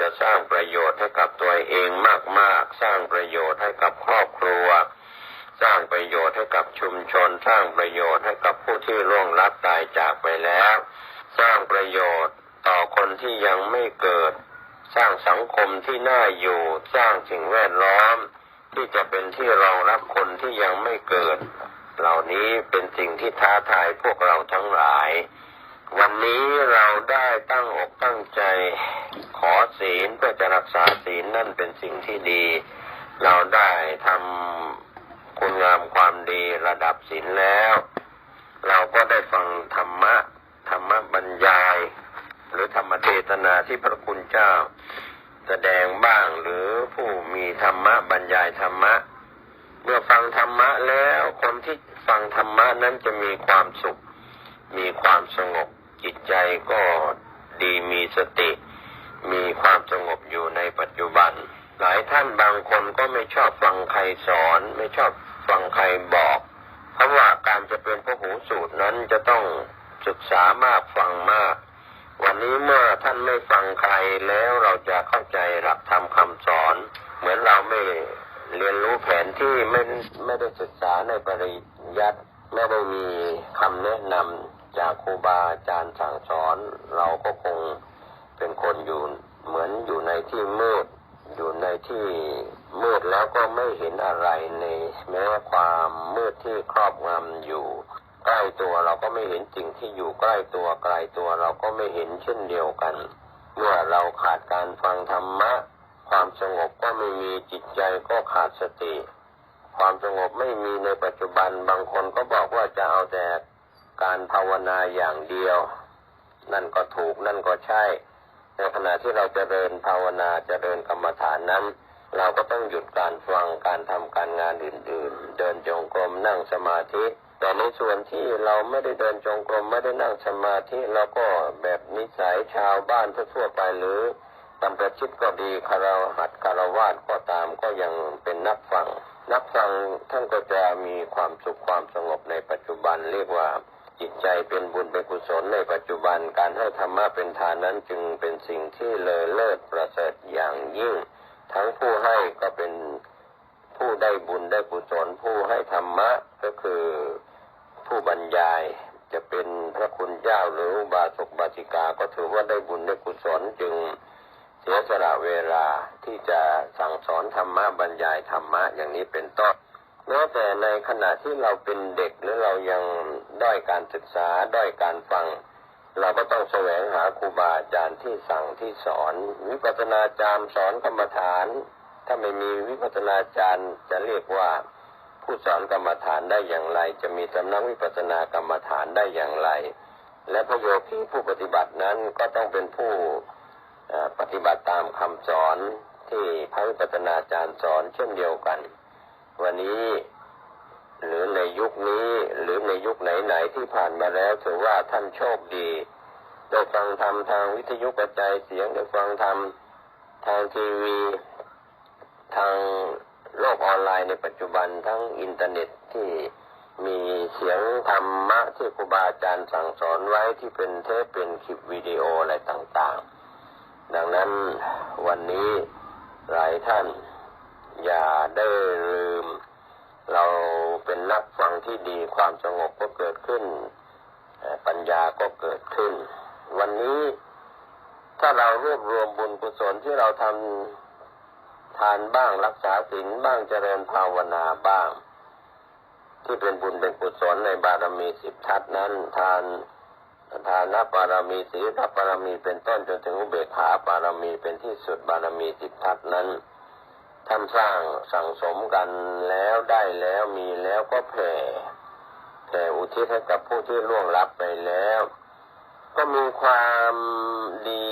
จะสร้างประโยชน์ให้กับตัวเองมากๆสร้างประโยชน์ให้กับครอบครัวสร้างประโยชน์ให้กับชุมชนสร้างประโยชน์ให้กับผู้ที่ล่วงลับตายจากไปแล้วสร้างประโยชน์ต่อคนที่ยังไม่เกิดสร้างสังคมที่น่าอยู่สร้างสิ่งแวดล้อมที่จะเป็นที่รองรับคนที่ยังไม่เกิดเหล่านี้เป็นสิ่งที่ท้าทายพวกเราทั้งหลายวันนี้เราได้ตั้งอกตั้งใจขอศีลเพื่อจะรักษาศีลนั่นเป็นสิ่งที่ดีเราได้ทำคุณงามความดีระดับศีลแล้วเราก็ได้ฟังธรรมะบรรยายหรือธรรมเทศนาที่พระคุณเจ้าแสดงบ้างหรือผู้มีธรรมะบรรยายธรรมะเมื่อฟังธรรมะแล้วคนที่ฟังธรรมะนั้นจะมีความสุขมีความสงบจิตใจก็ดีมีสติมีความสงบอยู่ในปัจจุบันหลายท่านบางคนก็ไม่ชอบฟังใครสอนไม่ชอบฟังใครบอกเพราะว่าการจะเป็นพหูสูตรนั้นจะต้องศึกษามากฟังมากวันนี้เมื่อท่านไม่ฟังใครแล้วเราจะเข้าใจหลักธรรมคำสอนเหมือนเราไม่เรียนรู้แผนที่ไม่ได้ศึกษาในปริยัติไม่ได้มีคำแนะนำจากครูบาอาจารย์สั่งสอนเราก็คงเป็นคนอยู่เหมือนอยู่ในที่มืดอยู่ในที่มืดแล้วก็ไม่เห็นอะไรในแม้ความมืดที่ครอบงำอยู่ใกล้ตัวเราก็ไม่เห็นสิ่งที่อยู่ใกล้ตัวไกลตัวเราก็ไม่เห็นเช่นเดียวกันเมื่อเราขาดการฟังธรรมะความสงบก็ไม่มีจิตใจก็ขาดสติความสงบไม่มีในปัจจุบันบางคนก็บอกว่าจะเอาแต่การภาวนาอย่างเดียวนั่นก็ถูกนั่นก็ใช่ในขณะที่เราเจริญภาวนาเจริญกรรมฐานนั้นเราก็ต้องหยุดการฟังการทำการงานอื่นๆเดินจงกรมนั่งสมาธิแต่ในส่วนที่เราไม่ได้เดินจงกรมไม่ได้นั่งสมาธิเราก็แบบนิสัยชาวบ้านทั่วไปหรือตามประชิดก็ดีคารวะก็ตามก็ยังเป็นนักฟังท่านก็จะมีความสุขความสงบในปัจจุบันเรียกว่าจิตใจเป็นบุญเป็นกุศลในปัจจุบันการให้ธรรมะเป็นทานนั้นจึงเป็นสิ่งที่เลอเลิศประเสริฐอย่างยิ่งทั้งผู้ให้ก็เป็นผู้ได้บุญได้กุศลผู้ให้ธรรมะก็คือผู้บรรยายจะเป็นพระคุณเจ้าหรืออุบาสกบาสิกาก็ถือว่าได้บุญได้กุศลจึงเสียสละเวลาที่จะสั่งสอนธรรมะบรรยายธรรมะอย่างนี้เป็นต้นแม้แต่ในขณะที่เราเป็นเด็กหรือเรายังด้อยการศึกษาด้อยการฟังเราก็ต้องแสวงหาครูบาอาจารย์ที่สั่งที่สอนวิปัสสนาจารย์สอนกรรมฐานถ้าไม่มีวิปัสสนาจารย์จะเรียกว่าผู้สอนกรรมฐานได้อย่างไรจะมีสำนักวิปัสสนากรรมฐานได้อย่างไรและพระโยคีผู้ปฏิบัตินั้นก็ต้องเป็นผู้ปฏิบัติตามคำสอนที่พระวิปัสสนาจารย์สอนเช่นเดียวกันวันนี้หรือในยุคนี้หรือในยุคไหนๆที่ผ่านมาแล้วถือว่าท่านโชคดีได้ฟังธรรมทางวิทยุกระจายเสียงได้ฟังธรรมทางทีวีทางโลกออนไลน์ในปัจจุบันทั้งอินเทอร์เน็ตที่มีเสียงธรรมะที่ครูบาอาจารย์สั่งสอนไว้ที่เป็นเทปเป็นคลิปวิดีโออะไรต่างๆดังนั้นวันนี้หลายท่านอย่าได้ลืมเราเป็นนักฟังที่ดีความสงบก็เกิดขึ้นปัญญาก็เกิดขึ้นวันนี้ถ้าเรารวบรวมบุญกุศลที่เราทำทานบ้างรักษาศีลบ้างเจริญภาวนาบ้างที่เป็นบุญเป็นกุศลในบารมี10ทัศนั้นทานบารมีศีลบารมีเป็นต้นจนถึงอุเบกขาบารมีเป็นที่สุดบารมี10ทัศนั้นท่านสร้างสั่งสมกันแล้วได้แล้วมีแล้วก็แผ่อุทิศให้กับผู้ที่ล่วงลับไปแล้วก็มีความดี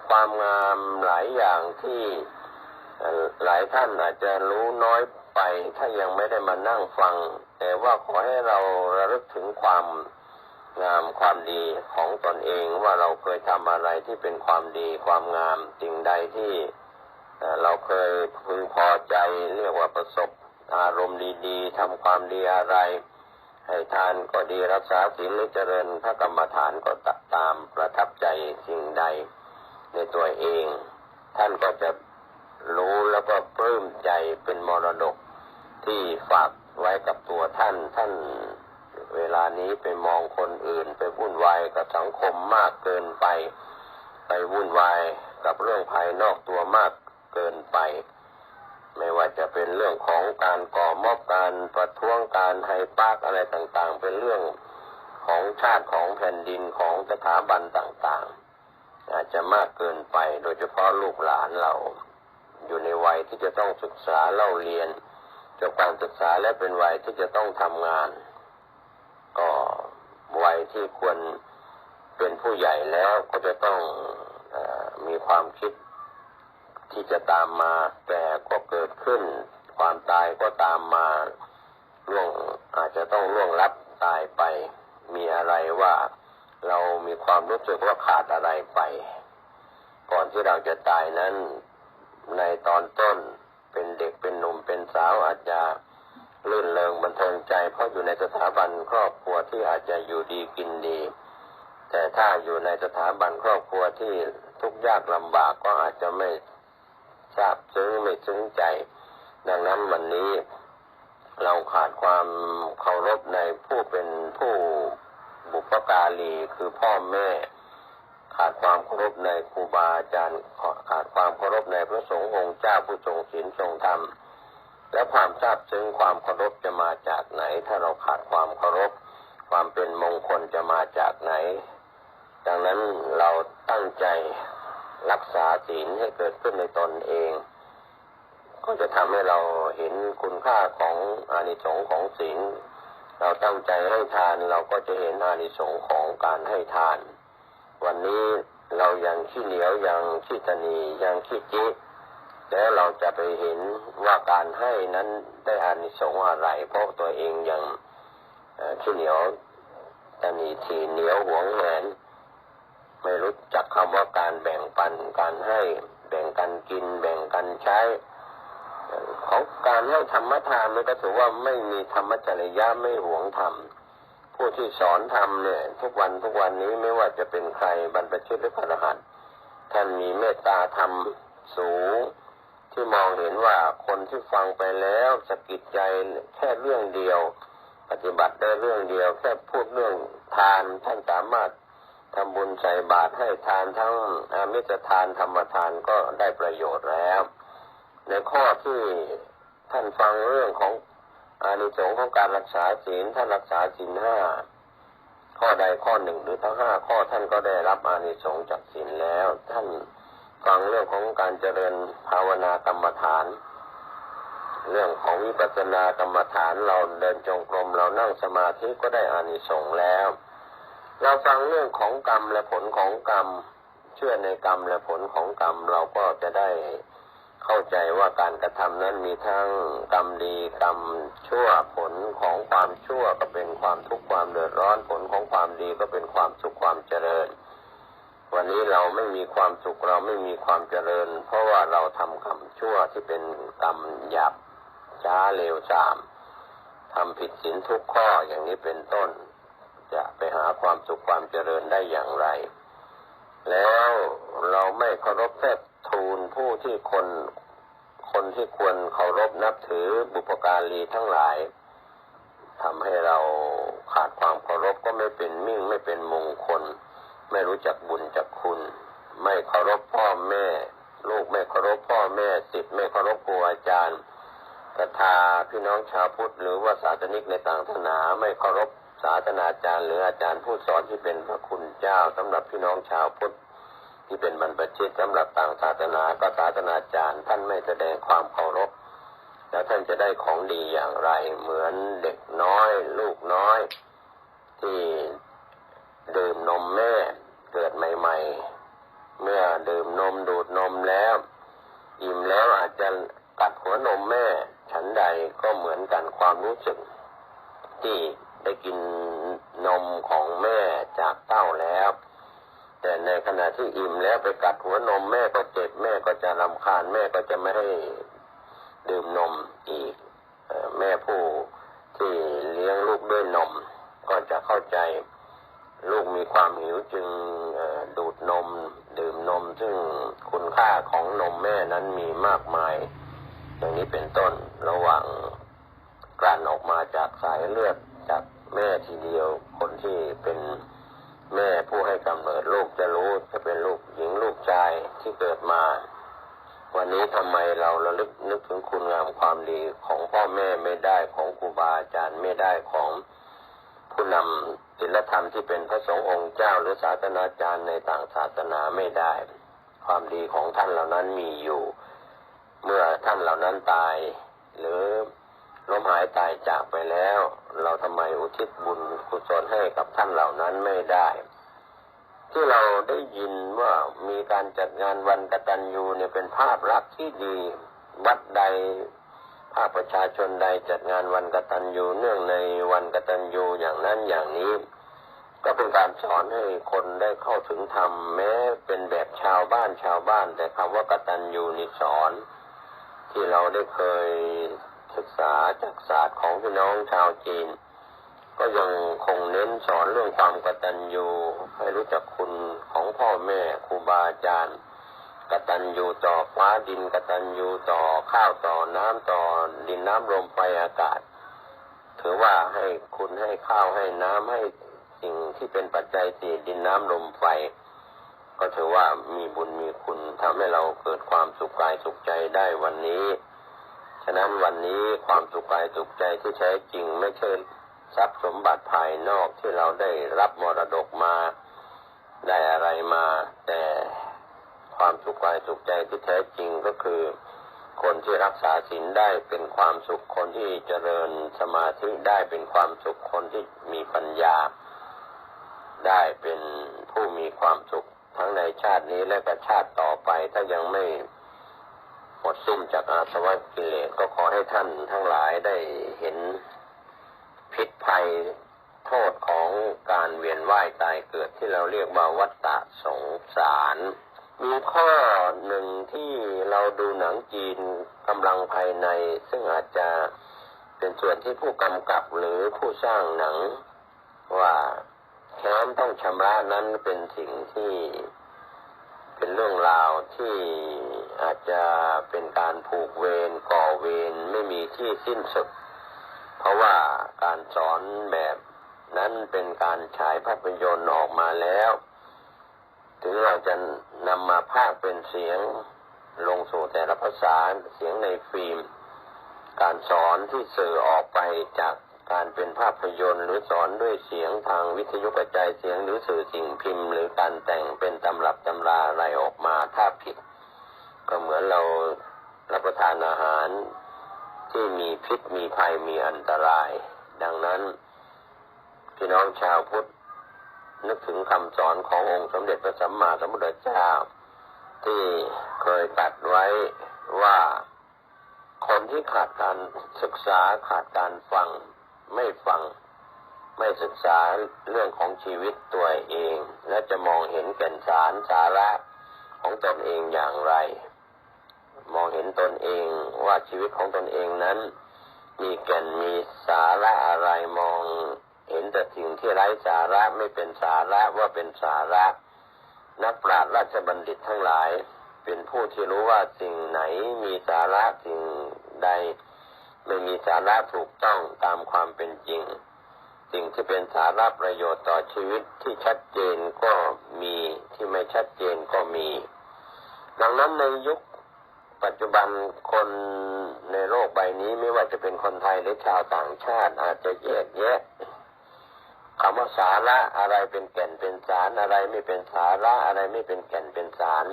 ความงามหลายอย่างที่หลายท่านอาจจะรู้น้อยไปถ้ายังไม่ได้มานั่งฟังแต่ว่าขอให้เราระลึกถึงความงามความดีของตนเองว่าเราเคยทำอะไรที่เป็นความดีความงามสิ่งใดที่เราเคยพึงพอใจเรียกว่าประสบอารมณ์ดีๆทำความดีอะไรให้ทานก็ดีรักษาศีลหรือเจริญพระกรรมฐานก็ตามประทับใจสิ่งใดในตัวเอง ท่านก็จะรู้แล้วก็ปลื้มใจเป็นมรดกที่ฝากไว้กับตัวท่านเวลานี้ไปมองคนอื่นไปวุ่นวายกับสังคมมากเกินไปวุ่นวายกับเรื่องภายนอกตัวมากเกินไปไม่ว่าจะเป็นเรื่องของการก่อม็อบการประท้วงการไฮปาร์คอะไรต่างๆเป็นเรื่องของชาติของแผ่นดินของสถาบันต่างๆอาจจะมากเกินไปโดยเฉพาะลูกหลานเราอยู่ในวัยที่จะต้องศึกษาเล่าเรียนจบการศึกษาและเป็นวัยที่จะต้องทำงานก็วัยที่ควรเป็นผู้ใหญ่แล้วก็จะต้องมีความคิดที่จะตามมาแต่ก็เกิดขึ้นความตายก็ตามมาอาจจะต้องล่วงลับตายไปมีอะไรว่าเรามีความรู้สึกว่าขาดอะไรไปก่อนที่เราจะตายนั้นในตอนต้นเป็นเด็กเป็นหนุ่มเป็นสาวอาจจะลื่นเริงบันเทิงใจเพราะอยู่ในสถาบันครอบครัวที่อาจจะอยู่ดีกินดีแต่ถ้าอยู่ในสถาบันครอบครัวที่ทุกข์ยากลำบากก็อาจจะไม่ทราบซึ้งไม่ซึ้งใจดังนั้นวันนี้เราขาดความเคารพในผู้เป็นผู้บุพการีคือพ่อแม่ขาดความเคารพในครูบาอาจารย์ขาดความเคารพในพระสงฆ์องค์เจ้าผู้ทรงศีลทรงธรรมและความทราบซึ้งความเคารพจะมาจากไหนถ้าเราขาดความเคารพความเป็นมงคลจะมาจากไหนดังนั้นเราตั้งใจรักษาศีลให้เกิดขึ้นในตนเองก็จะทำให้เราเห็นคุณค่าของอานิสงส์ของศีลเราตั้งใจให้ทานเราก็จะเห็นอานิสงส์ของการให้ทานวันนี้เรายังขี้เหนียวยังขี้ตนียังขี้จิแล้วเราจะไปเห็นว่าการให้นั้นได้อานิสงส์อะไรเพราะตัวเองยังขี้เหนียวตนีทีเหนียวหวงแหนไม่รู้จักคำว่าการแบ่งปันการให้แบ่งกันกินแบ่งกันใช้ของการให้ธรรมทานนี่ก็ถือว่าไม่มีธรรมจริยะไม่หวงธรรมผู้ที่สอนธรรมเนี่ยทุกวันนี้ไม่ว่าจะเป็นใครบรรพชิตหรือพระอรหันต์ท่านมีเมตตาธรรมสูงที่มองเห็นว่าคนที่ฟังไปแล้วสะกิดใจแค่เรื่องเดียวปฏิบัติได้เรื่องเดียวแค่พูดเรื่องทานท่านสามารถทำบุญใส่บาตรให้ทานทั้งอามิสทานธรรมทานก็ได้ประโยชน์แล้วในข้อที่ท่านฟังเรื่องของอานิสงส์ของการรักษาศีลท่านรักษาศีล5ข้อใดข้อหนึ่งหรือทั้ง5ข้อท่านก็ได้รับอานิสงส์จากศีลแล้วท่านฟังเรื่องของการเจริญภาวนากรรมฐานเรื่องของวิปัสสนากรรมฐานเราเดินจงกรมเรานั่งสมาธิก็ได้อานิสงส์แล้วเราฟังเรื่องของกรรมและผลของกรรมเชื่อในกรรมและผลของกรรมเราก็จะได้เข้าใจว่าการกระทำนั้นมีทั้งกรรมดีกรรมชั่วผลของความชั่วก็เป็นความทุกข์ความเดือดร้อนผลของความดีก็เป็นความสุขความเจริญวันนี้เราไม่มีความสุขเราไม่มีความเจริญเพราะว่าเราทำกรรมชั่วที่เป็นกรรมหยาบช้าเลวทรามทำผิดศีลทุกข้ออย่างนี้เป็นต้นจะไปหาความสุขความเจริญได้อย่างไรแล้วเราไม่เคารพแทบทูลผู้ที่คนที่ควรเคารพนับถือบุพการีทั้งหลายทำให้เราขาดความเคารพก็ไม่เป็นมิ่งไม่เป็นมงคลไม่รู้จักบุญจักคุณไม่เคารพพ่อแม่ลูกไม่เคารพพ่อแม่ศิษย์ไม่เคารพครูอาจารย์ศรัทธาพี่น้องชาวพุทธหรือว่าศาสนิกในต่างศาสนาไม่เคารพศาสนาจารย์หรืออาจารย์ผู้สอนที่เป็นพระคุณเจ้าสำหรับพี่น้องชาวพุทธที่เป็นบรรพชิตสำหรับต่างศาสนาก็ศาสนาจารย์ท่านไม่แสดงความเคารพแล้วท่านจะได้ของดีอย่างไรเหมือนเด็กน้อยลูกน้อยที่ดื่มนมแม่เกิดใหม่ๆเมื่อดื่มนมดูดนมแล้วอิ่มแล้วอาจจะกัดหัวนมแม่ฉันใดก็เหมือนกันความรู้สึกที่ได้กินนมของแม่จากเต้าแล้วแต่ในขณะที่อิ่มแล้วไปกัดหัวนมแม่ก็เจ็บแม่ก็จะรำคาญแม่ก็จะไม่ให้ดื่มนมอีกแม่ผู้ที่เลี้ยงลูกด้วยนมก็จะเข้าใจลูกมีความหิวจึงดูดนมดื่มนมซึ่ง คุณค่าของนมแม่นั้นมีมากมายอย่างนี้เป็นต้นระหว่างกลั่นออกมาจากสายเลือดจากแม่ทีเดียวคนที่เป็นแม่ผู้ให้กำเนิดลูกจะรู้จะเป็นลูกหญิงลูกชายที่เกิดมาวันนี้ทำไมเราระลึกนึกถึงคุณงามความดีของพ่อแม่ไม่ได้ของครูบาอาจารย์ไม่ได้ของผู้นำศีลธรรมที่เป็นพระสงฆ์องค์เจ้าหรือศาสนาจารย์ในต่างศาสนาไม่ได้ความดีของท่านเหล่านั้นมีอยู่เมื่อท่านเหล่านั้นตายหรือล้มหายตายจากไปแล้วเราทำไมอุทิศบุญกุศลให้กับท่านเหล่านั้นไม่ได้ที่เราได้ยินว่ามีการจัดงานวันกตัญญูเนี่ยเป็นภาพลักษณ์ที่ดีวัดใดภาคประชาชนใดจัดงานวันกตัญญูเนื่องในวันกตัญญูอย่างนั้นอย่างนี้ก็เป็นการสอนให้คนได้เข้าถึงธรรมแม้เป็นแบบชาวบ้านแต่คำว่ากตัญญูนี่สอนที่เราได้เคยศึกษาจากศาสตร์ของพี่น้องชาวจีนก็ยังคงเน้นสอนเรื่องความกตัญญูให้รู้จักคุณของพ่อแม่ครูบาอาจารย์กตัญญูต่อฟ้าดินกตัญญูต่อข้าวต่อน้ำต่อดินน้ำลมไฟอากาศถือว่าให้คุณให้ข้าวให้น้ำให้สิ่งที่เป็นปัจจัยสี่ดินน้ำลมไฟก็ถือว่ามีบุญมีคุณทำให้เราเกิดความสุขกายสุขใจได้วันนี้ฉะนั้นวันนี้ความสุขกายสุขใจที่แท้จริงไม่ใช่ทรัพย์สมบัติภายนอกที่เราได้รับมรดกมาได้อะไรมาแต่ความสุขกายสุขใจที่แท้จริงก็คือคนที่รักษาศีลได้เป็นความสุขคนที่เจริญสมาธิได้เป็นความสุขคนที่มีปัญญาได้เป็นผู้มีความสุขทั้งในชาตินี้และก็ชาติต่อไปถ้ายังไม่หมดสิ้นจากอาสวะกิเลสก็ขอให้ท่านทั้งหลายได้เห็นพิษภัยโทษของการเวียนว่ายตายเกิดที่เราเรียกว่าวัฏฏะสงสารมีข้อหนึ่งที่เราดูหนังจีนกำลังภายในซึ่งอาจจะเป็นส่วนที่ผู้กำกับหรือผู้สร้างหนังว่าแค้นต้องชำระนั้นเป็นสิ่งที่เป็นเรื่องราวที่อาจจะเป็นการผูกเวรก่อเวรไม่มีที่สิ้นสุดเพราะว่าการสอนแบบนั้นเป็นการฉายภาพยนตร์ออกมาแล้วถึงเราจะนำมาพากย์เป็นเสียงลงสู่แต่ละภาษาเสียงในฟิล์มการสอนที่สื่อออกไปจากการเป็นภาพยนตร์หรือสอนด้วยเสียงทางวิทยุกระจายเสียงหรือสื่อสิ่งพิมพ์หรือการแต่งเป็นตำรับตำราอะไรออกมาถ้าผิดก็เหมือนเรารับประทานอาหารที่มีพิษมีภัยมีอันตรายดังนั้นพี่น้องชาวพุทธนึกถึงคำสอนขององค์สมเด็จพระสัมมาสัมพุทธเจ้าที่เคยตรัสไว้ว่าคนที่ขาดการศึกษาขาดการฟังไม่ศึกษาเรื่องของชีวิตตัวเองและจะมองเห็นแก่นสารสาระของตนเองอย่างไรมองเห็นตนเองว่าชีวิตของตนเองนั้นมีแก่นมีสาระอะไรมองเห็นแต่สิ่งที่ไร้สาระไม่เป็นสาระว่าเป็นสาระนักปราชญ์ราชบัณฑิตทั้งหลายเป็นผู้ที่รู้ว่าสิ่งไหนมีสาระสิ่งใดไม่มีสาระถูกต้องตามความเป็นจริงสิ่งที่เป็นสาระประโยชน์ต่อชีวิตที่ชัดเจนก็มีที่ไม่ชัดเจนก็มีดังนั้นในยุคปัจจุบันคนในโลกใบนี้ไม่ว่าจะเป็นคนไทยหรือชาวต่างชาติอาจจะแยกแยะคำว่าสาระอะไรเป็นแก่นเป็นสารอะไรไม่เป็นสาระอะไรไม่เป็นแก่นเป็นสาร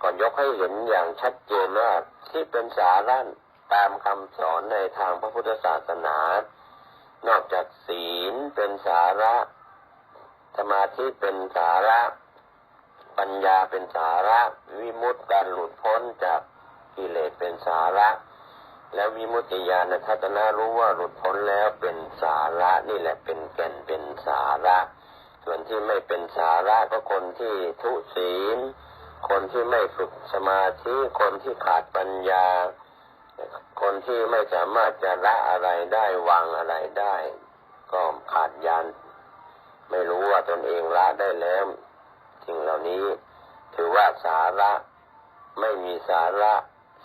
ก่อนยกให้เห็นอย่างชัดเจนว่าที่เป็นสาระตามคำสอนในทางพระพุทธศาสนานอกจากศีลเป็นสาระสมาธิเป็นสาระปัญญาเป็นสาระวิมุตติการหลุดพ้นจากกิเลสเป็นสาระและวิมุตติญาณทัศนะรู้ว่าหลุดพ้นแล้วเป็นสาระนี่แหละเป็นแก่นเป็นสาระส่วนที่ไม่เป็นสาระก็คนที่ทุศีลคนที่ไม่ฝึกสมาธิคนที่ขาดปัญญาคนที่ไม่สามารถจะละอะไรได้วางอะไรได้ก็ขาดญาณไม่รู้ว่าตนเองละได้แล้วสิ่งเหล่านี้ถือว่าสาระ ไม่มีสาระ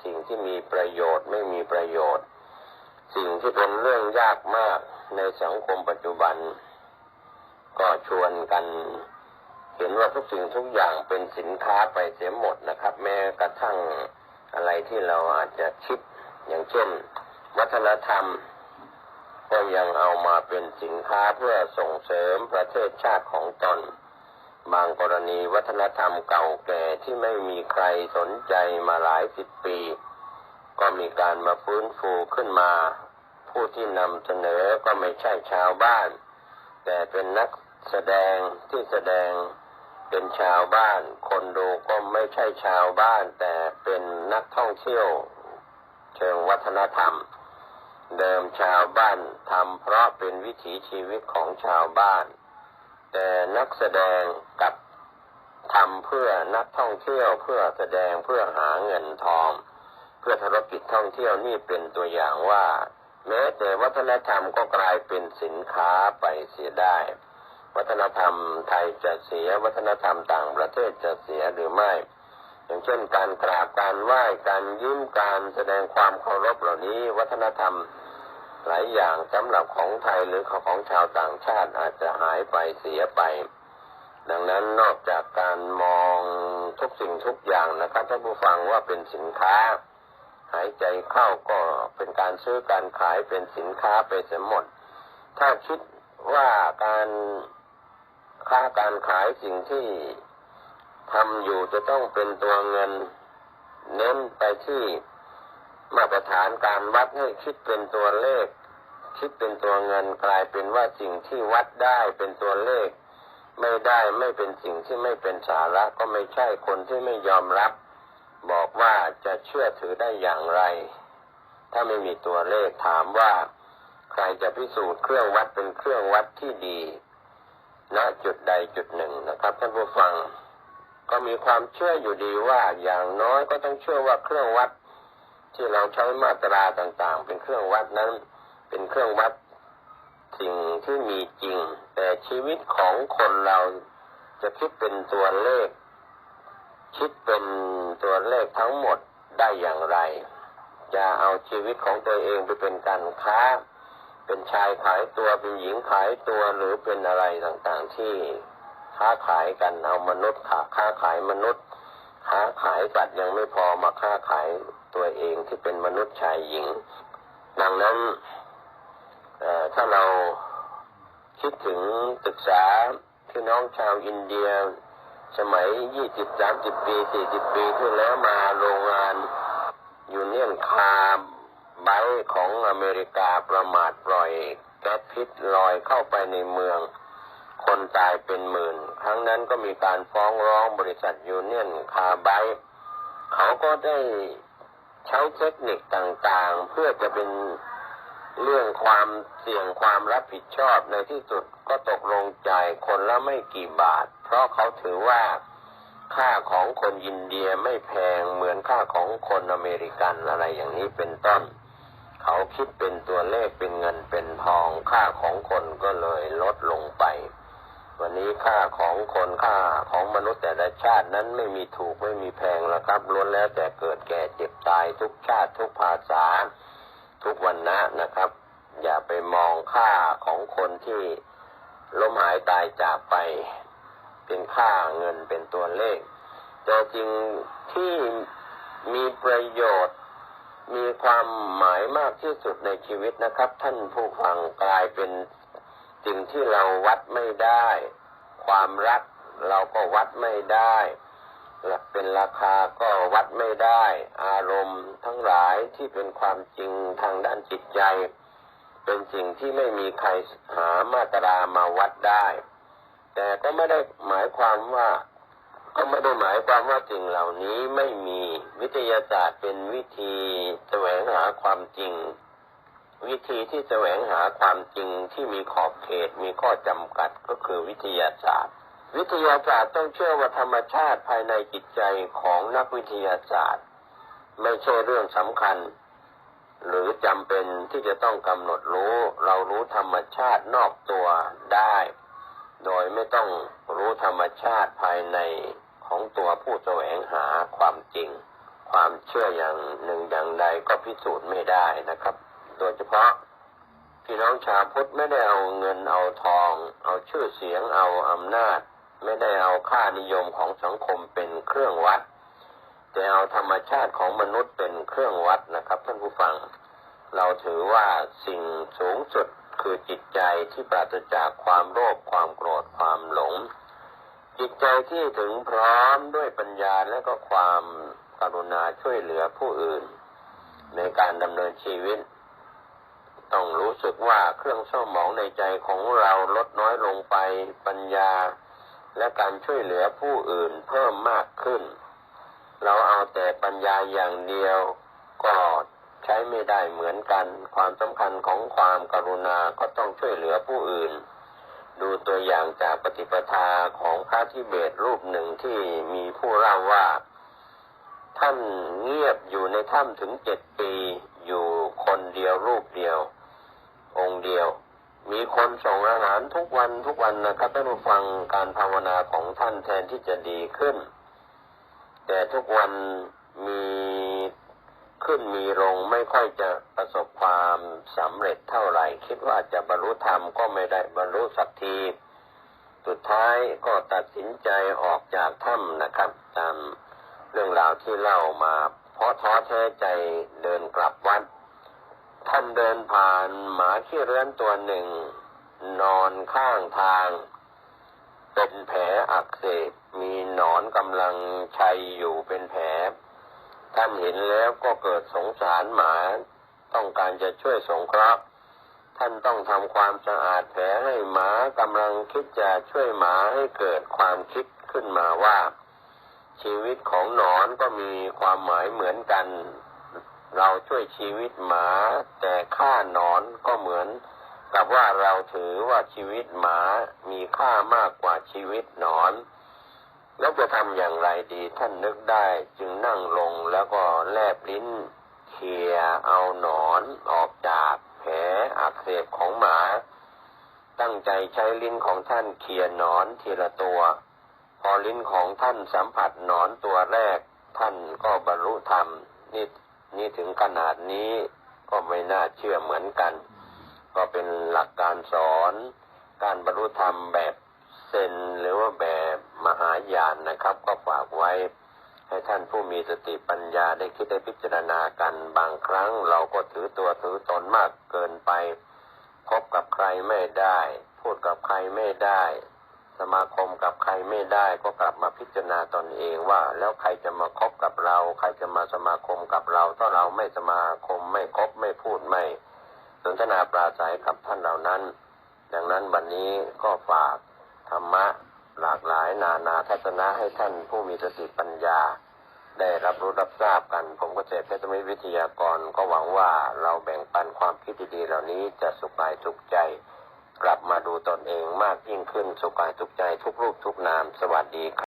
สิ่งที่มีประโยชน์ไม่มีประโยชน์สิ่งที่เป็นเรื่องยากมากในสังคมปัจจุบันก็ชวนกันเห็นว่าทุกสิ่งทุกอย่างเป็นสินค้าไปเสียหมดนะครับแม้กระทั่งอะไรที่เราอาจจะคิดอย่างเช่นวัฒนธรรมก็ยังเอามาเป็นสินค้าเพื่อส่งเสริมประเทศชาติของตนบางกรณีวัฒนธรรมเก่าแก่ที่ไม่มีใครสนใจมาหลายสิบปีก็มีการมาฟื้นฟูขึ้นมาผู้ที่นำเสนอก็ไม่ใช่ชาวบ้านแต่เป็นนักแสดงที่แสดงเป็นชาวบ้านคนดูก็ไม่ใช่ชาวบ้านแต่เป็นนักท่องเที่ยวเชิงวัฒนธรรมเดิมชาวบ้านทำเพราะเป็นวิถีชีวิตของชาวบ้านแต่นักแสดงกับทำเพื่อนักท่องเที่ยวเพื่อแสดงเพื่อหาเงินทองเพื่อธุรกิจท่องเที่ยวนี่เป็นตัวอย่างว่าแม้แต่วัฒนธรรมก็กลายเป็นสินค้าไปเสียได้วัฒนธรรมไทยจะเสียวัฒนธรรมต่างประเทศจะเสียหรือไม่อย่างเช่นการกราบการไหว้การยิ้มการแสดงความเคารพเหล่านี้วัฒนธรรมหลายอย่างสำหรับของไทยหรือของชาวต่างชาติอาจจะหายไปเสียไปดังนั้นนอกจากการมองทุกสิ่งทุกอย่างนะครับท่านผู้ฟังว่าเป็นสินค้าหายใจเข้าก็เป็นการซื้อการขายเป็นสินค้าไปเสียหมดถ้าคิดว่าการค้าการขายสิ่งที่ทำอยู่จะต้องเป็นตัวเงินเน้นไปที่มาตรฐานการวัดให้คิดเป็นตัวเลขคิดเป็นตัวเงินกลายเป็นว่าสิ่งที่วัดได้เป็นตัวเลขไม่ได้ไม่เป็นสิ่งที่ไม่เป็นสาระก็ไม่ใช่คนที่ไม่ยอมรับบอกว่าจะเชื่อถือได้อย่างไรถ้าไม่มีตัวเลขถามว่าใครจะพิสูจน์เครื่องวัดเป็นเครื่องวัดที่ดีณจุดใดจุดหนึ่งนะครับท่านผู้ฟังก็มีความเชื่ออยู่ดีว่าอย่างน้อยก็ต้องเชื่อว่าเครื่องวัดที่เราใช้มาตราต่างๆเป็นเครื่องวัดนั้นเป็นเครื่องวัดสิ่งที่มีจริงแต่ชีวิตของคนเราจะคิดเป็นตัวเลขคิดเป็นตัวเลขทั้งหมดได้อย่างไรจะเอาชีวิตของตัวเองไปเป็นการค้าเป็นชายขายตัวเป็นหญิงขายตัวหรือเป็นอะไรต่างๆที่ค้าขายกันเอามนุษย์ค้าขายมนุษย์ค้าขายสัตว์ยังไม่พอมาค้าขายตัวเองที่เป็นมนุษย์ชายหญิงดังนั้นถ้าเราคิดถึงศึกษาพี่น้องชาวอินเดียสมัย20-30 ปี40 ปีที่แล้วมาโรงงานยูเนียนคาร์ไบด์ของอเมริกาประมาทปล่อยแก๊สพิษลอยเข้าไปในเมืองคนตายเป็นหมื่นครั้งนั้นก็มีการฟ้องร้องบริษัทยูเนียนคาร์ไบด์เขาก็ได้ใช้เทคนิคต่างๆเพื่อจะเป็นเรื่องความเสี่ยงความรับผิดชอบในที่สุดก็ตกลงจ่ายคนละไม่กี่บาทเพราะเขาถือว่าค่าของคนอินเดียไม่แพงเหมือนค่าของคนอเมริกันอะไรอย่างนี้เป็นต้นเขาคิดเป็นตัวเลขเป็นเงินเป็นทองค่าของคนก็เลยลดลงไปวันนี้ค่าของคนค่าของมนุษย์แต่ละชาตินั้นไม่มีถูกไม่มีแพงแล้วครับล้วนแล้วแต่เกิดแก่เจ็บตายทุกชาติทุกภาษาทุกวรรณะนะครับอย่าไปมองค่าของคนที่ล้มหายตายจากไปเป็นค่าเงินเป็นตัวเลขแต่จริงที่มีประโยชน์มีความหมายมากที่สุดในชีวิตนะครับท่านผู้ฟังกลายเป็นสิ่งที่เราวัดไม่ได้ความรักเราก็วัดไม่ได้เป็นราคาก็วัดไม่ได้อารมณ์ทั้งหลายที่เป็นความจริงทางด้านจิตใจเป็นสิ่งที่ไม่มีใครหามาตรามาวัดได้แต่ก็ไม่ได้หมายความว่าสิ่งเหล่านี้ไม่มีวิทยาศาสตร์เป็นวิธีแสวงหาความจริงวิธีที่แสวงหาความจริงที่มีขอบเขตมีข้อจำกัดก็คือวิทยาศาสตร์ต้องเชื่อว่าธรรมชาติภายในจิตใจของนักวิทยาศาสตร์ไม่ใช่เรื่องสำคัญหรือจำเป็นที่จะต้องกำหนดรู้เรารู้ธรรมชาตินอกตัวได้โดยไม่ต้องรู้ธรรมชาติภายในของตัวผู้แสวงหาความจริง ความเชื่ออย่างหนึ่งอย่างใดก็พิสูจน์ไม่ได้นะครับโดยเฉพาะพี่น้องชาวพุทธไม่ได้เอาเงินเอาทองเอาชื่อเสียงเอาอำนาจไม่ได้เอาค่านิยมของสังคมเป็นเครื่องวัดแต่เอาธรรมชาติของมนุษย์เป็นเครื่องวัดนะครับท่านผู้ฟังเราถือว่าสิ่งสูงสุดคือจิตใจที่ปราศจากความโลภความโกรธความหลงจิตใจที่ถึงพร้อมด้วยปัญญาและก็ความกรุณาช่วยเหลือผู้อื่นในการดำเนินชีวิตต้องรู้สึกว่าเครื่องเศร้าหมองในใจของเราลดน้อยลงไปปัญญาและการช่วยเหลือผู้อื่นเพิ่มมากขึ้นเราเอาแต่ปัญญาอย่างเดียวก็ใช้ไม่ได้เหมือนกันความสำคัญของความกรุณาก็ต้องช่วยเหลือผู้อื่นดูตัวอย่างจากปฏิปทาของพระทิเบตรูปหนึ่งที่มีผู้เล่าว่าท่านเงียบอยู่ในถ้ำถึง7 ปีอยู่คนเดียวรูปเดียวองค์เดียวมีคนส่งอาหารทุกวันนะครับท่านผู้ฟังการภาวนาของท่านแทนที่จะดีขึ้นแต่ทุกวันมีขึ้นมีลงไม่ค่อยจะประสบความสำเร็จเท่าไหร่คิดว่าจะบรรลุธรรมก็ไม่ได้บรรลุสักทีสุดท้ายก็ตัดสินใจออกจากถ้ำนะครับตามเรื่องราวที่เล่ามาเพราะท้อแท้ใจเดินกลับวัดท่านเดินผ่านหมาขี้เรื้อนตัวหนึ่งนอนข้างทางเป็นแผลอักเสบมีหนอนกำลังชัยอยู่เป็นแผลท่านเห็นแล้วก็เกิดสงสารหมาต้องการจะช่วยสงเคราะห์ท่านต้องทำความสะอาดแผลให้หมากำลังคิดจะช่วยหมาให้เกิดความคิดขึ้นมาว่าชีวิตของหนอนก็มีความหมายเหมือนกันเราช่วยชีวิตหมาแต่ฆ่าหนอนก็เหมือนกับว่าเราถือว่าชีวิตหมามีค่ามากกว่าชีวิตหนอนแล้วจะทำอย่างไรดีท่านนึกได้จึงนั่งลงแล้วก็แลบลิ้นเขี่ยเอาหนอนออกจากแผลอักเสบของหมาตั้งใจใช้ลิ้นของท่านเขี่ยหนอนทีละตัวพอลิ้นของท่านสัมผัสหนอนตัวแรกท่านก็บรรลุธรรมนี่ถึงขนาดนี้ก็ไม่น่าเชื่อเหมือนกันก็เป็นหลักการสอนการบรรลุธรรมแบบเซนหรือว่าแบบมหายานนะครับก็ฝากไว้ให้ท่านผู้มีสติปัญญาได้คิดได้พิจารณากันบางครั้งเราก็ถือตัวถือตนมากเกินไปคบกับใครไม่ได้พูดกับใครไม่ได้สมาคมกับใครไม่ได้ก็กลับมาพิจารณาตนเองว่าแล้วใครจะมาคบกับเราใครจะมาสมาคมกับเราถ้าเราไม่สมาคมไม่คบไม่พูดไม่สนทนาปราศัยกับท่านเหล่านั้นดังนั้นวันนี้ก็ฝากธรรมะหลากหลายนานาทัศนะให้ท่านผู้มีสติปัญญาได้รับรู้รับทราบกันผมก็เจตเพชรมิตรวิทยากรก็หวังว่าเราแบ่งปันความคิดดีๆเหล่านี้จะสุขกายสุขใจกลับมาดูตนเองมากยิ่งขึ้นสุขกายสุขใจทุกรูปทุกนามสวัสดีครับ